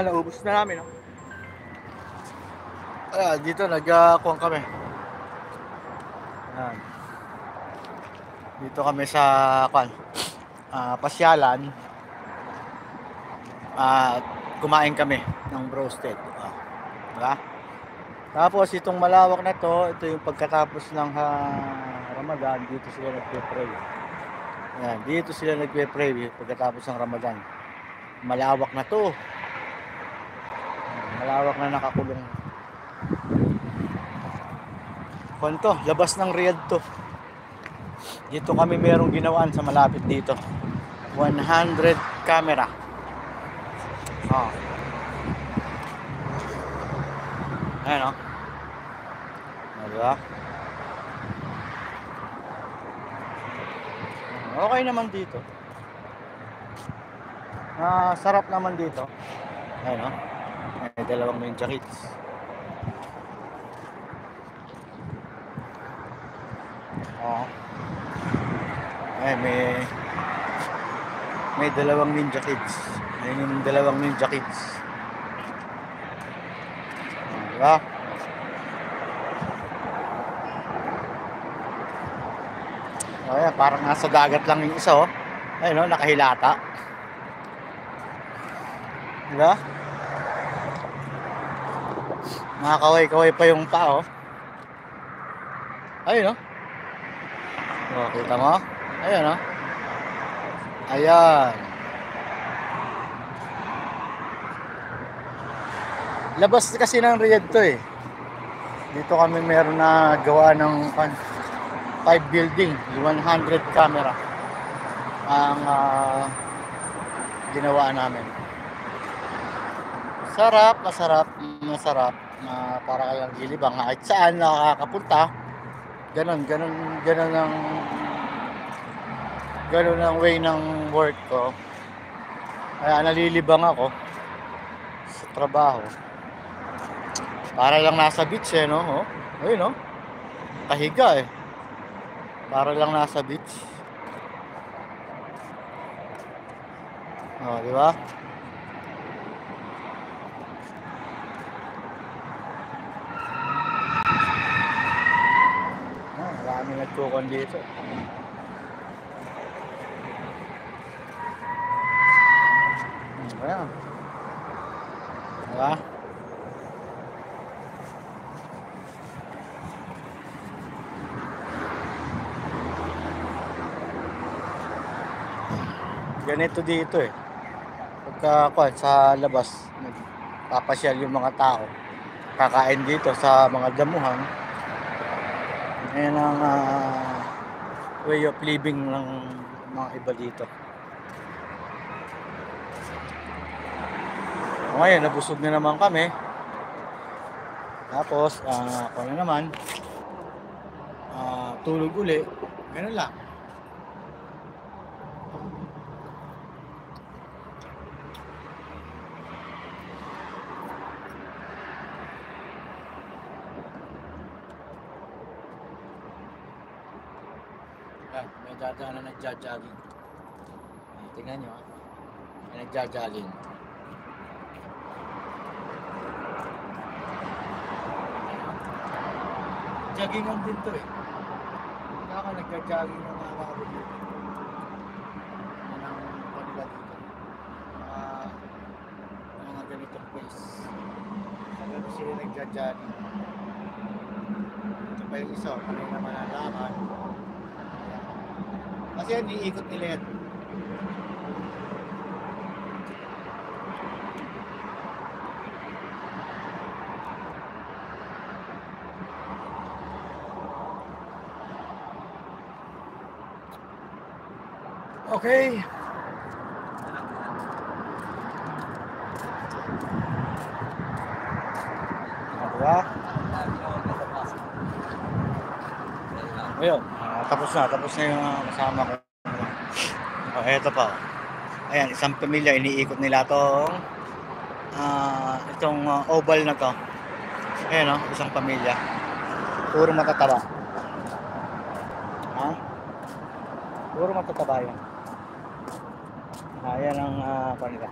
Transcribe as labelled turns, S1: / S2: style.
S1: naubos na namin. No? Dito nagkuhan kami. Ayan. Dito kami sa pasyalan. Kumain kami ng roasted. Diba? Tapos itong malawak na to, ito yung pagkatapos ng Ramadan, dito sila nagpe-pray. Ayan, dito sila nagpe-pray pagkatapos ng Ramadan. Malawak na to. Malawak na nakakulong. Konto, labas ng Riyadh to. Dito kami merong ginawaan sa malapit dito. 100 camera. Ayan o. Diba? Okay naman dito. Sarap naman dito. Ayan o. May dalawang ninja kids. Ayan, may dalawang ninja kids. Ayan yung dalawang ninja kids. Diba? Ayan, parang nasa dagat lang yung isa oh. Ayun oh, nakahilata. Diba? Nakakaway-kaway pa yung paa oh. Ayun oh. Oh, kita mo? Ayan oh. Ayan. Labas kasi ng Riyadh to eh. Dito kami meron na gawa ng 5 building, 100 camera ang ginawa namin. Sarap, masarap na para kayang gilibang kahit saan nakakapunta. Ganon ang way ng work ko. Kaya nalilibang ako sa trabaho. Para lang nasa beach eh, no? Oh, ayun, no? Kahiga eh. Para lang nasa beach. Oh, di ba? Marami nagkukon dito. Ayan. Diba? Ganito dito eh. Pagka sa labas, nagpapasyal yung mga tao. Kakain dito sa mga damuhan. Ayan ang way of living ng mga iba dito. Ngayon, nabusog na naman kami. Tapos, ako na naman, tulog uli. Ganun lang. May dadaan na nagja-jogging. Tingnan nyo, may nagja-jogging. Joggingan din to eh. Kaya ako nagja-jogging ng mga ako dito. Yan ang kanila dito. Mga ganitong place. Sa ganito sila nagja-jogging. Ito pa yung isa, kanina naman ang lakad. Kasi yan, iikot nila yan. Okay. Diba? Ayun, tapos na yung kasama ko. Eto pa. Ayan, isang pamilya, iniikot nila itong oval na to. Ayan o, isang pamilya. Puro matataba. Puro matataba yun. Ayan ang kanila.